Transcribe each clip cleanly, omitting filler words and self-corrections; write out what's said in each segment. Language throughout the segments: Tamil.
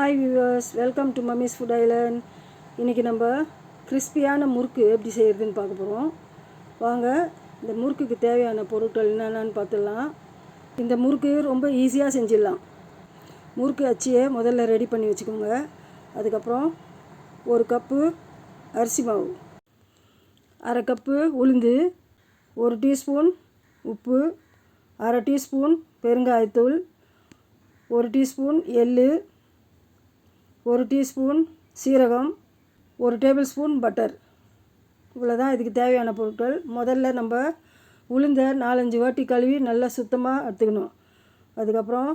Hi viewers, welcome to mummy's food Island. இன்றைக்கி நம்ம கிறிஸ்பியான முறுக்கு எப்படி செய்கிறதுன்னு பார்க்க போகிறோம். வாங்க, இந்த முறுக்குக்கு தேவையான பொருட்கள் என்னென்னு பார்த்துடலாம். இந்த முறுக்கு ரொம்ப ஈஸியாக செஞ்சிடலாம். முறுக்கு அச்சியை முதல்ல ரெடி பண்ணி வச்சுக்கோங்க. அதுக்கப்புறம் 1 கப்பு அரிசி மாவு, 1/2 கப்பு உளுந்து, 1 டீஸ்பூன் உப்பு, 1/2 டீஸ்பூன் பெருங்காயத்தூள், 1 டீஸ்பூன் எள்ளு, 1 டீஸ்பூன் சீரகம், 1 டேபிள் ஸ்பூன் பட்டர். இவ்வளோ தான் இதுக்கு தேவையான பொருட்கள். முதல்ல நம்ம உளுந்தை 4-5 வாட்டி கழுவி நல்லா சுத்தமாக எடுத்துக்கணும். அதுக்கப்புறம்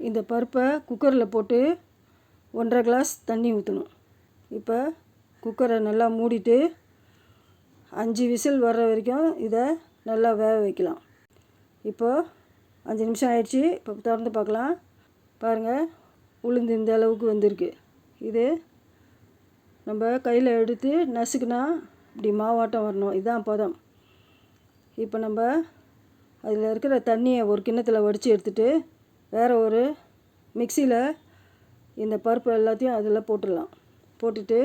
இந்த பருப்பை குக்கரில் போட்டு 1.5 கிளாஸ் தண்ணி ஊற்றணும். இப்போ குக்கரை நல்லா மூடிட்டு 5 விசில் வர்ற வரைக்கும் இதை நல்லா வேக வைக்கலாம். இப்போ 5 நிமிஷம் ஆயிடுச்சு. இப்போ திறந்து பார்க்கலாம். பாருங்கள், உளுந்து இந்த அளவுக்கு வந்திருக்கு. இது நம்ம கையில் எடுத்து நசுக்குனா இப்படி மாவாட்டம் வரணும். இதுதான் பதம். இப்போ நம்ம அதில் இருக்கிற தண்ணியை ஒரு கிண்ணத்தில் வடித்து எடுத்துகிட்டு வேறு ஒரு மிக்சியில் இந்த பருப்பு எல்லாத்தையும் அதில் போட்டுடலாம். போட்டுட்டு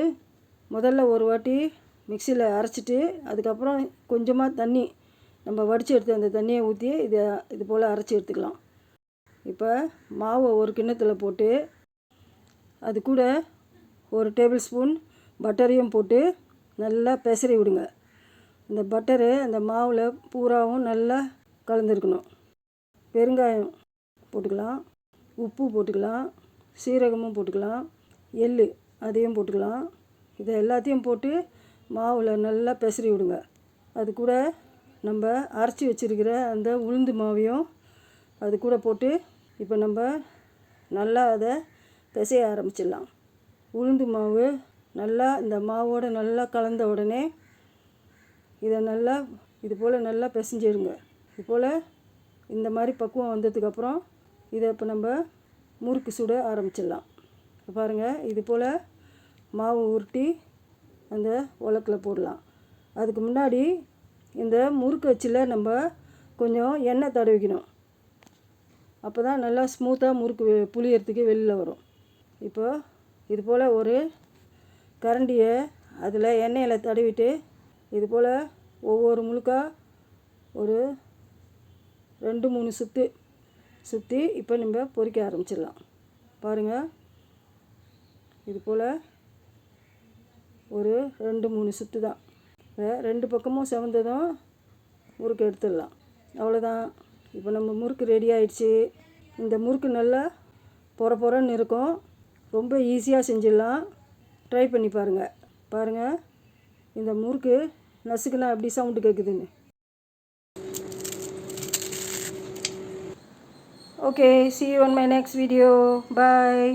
முதல்ல ஒரு வாட்டி மிக்சியில் அரைச்சிட்டு அதுக்கப்புறம் கொஞ்சமாக தண்ணி நம்ம வடித்து எடுத்து அந்த தண்ணியை ஊற்றி இது போல் அரைச்சி எடுத்துக்கலாம். இப்போ மாவை ஒரு கிண்ணத்தில் போட்டு அது கூட 1 டேபிள் ஸ்பூன் பட்டரையும் போட்டு நல்லா பெசரி விடுங்க. இந்த பட்டரு அந்த மாவில் பூராவும் நல்லா கலந்துருக்கணும். பெருங்காயம் போட்டுக்கலாம், உப்பு போட்டுக்கலாம், சீரகமும் போட்டுக்கலாம், எள்ளு அதையும் போட்டுக்கலாம். இதை எல்லாத்தையும் போட்டு மாவில் நல்லா பெசரி விடுங்க. அது கூட நம்ம அரைச்சி வச்சுருக்கிற அந்த உளுந்து மாவையும் அது கூட போட்டு இப்போ நம்ம நல்லா அதை பிசைய ஆரம்பிச்சிடலாம். உளுந்து மாவு நல்லா இந்த மாவோடு நல்லா கலந்த உடனே இதை நல்லா இது போல் நல்லா பிசைஞ்சிடுங்க. இது போல் இந்த மாதிரி பக்குவம் வந்ததுக்கப்புறம் இதை இப்போ நம்ம முறுக்கு சுட ஆரம்பிச்சிடலாம். பாருங்கள், இது போல் மாவு உருட்டி அந்த உலக்கில் போடலாம். அதுக்கு முன்னாடி இந்த முறுக்கு அச்சில் நம்ம கொஞ்சம் எண்ணெய் தடவிக்கணும். அப்போ தான் நல்லா ஸ்மூத்தாக முறுக்கு புளியறதுக்கு வெளியில் வரும். இப்போ இது போல் ஒரு கரண்டியை அதில் எண்ணெயில் தடவிட்டு இது போல் ஒவ்வொரு முழுக்கா ஒரு 2-3 சுற்றி இப்போ நம்ம பொரிக்க ஆரம்பிச்சிடலாம். பாருங்கள், இது போல் ஒரு 2-3 சுற்று தான். 2 பக்கமும் செவந்ததும் முறுக்கு எடுத்துடலாம். அவ்வளோதான். இப்போ நம்ம முறுக்கு ரெடி ஆயிடுச்சு. இந்த முறுக்கு நல்லா பொறன்னு இருக்கும். ரொம்ப ஈஸியாக செஞ்சிடலாம். ட்ரை பண்ணி பாருங்கள். இந்த முறுக்கு நசுக்குனா எப்படி சவுண்டு கேட்குதுன்னு. Okay, see you on my next video. Bye.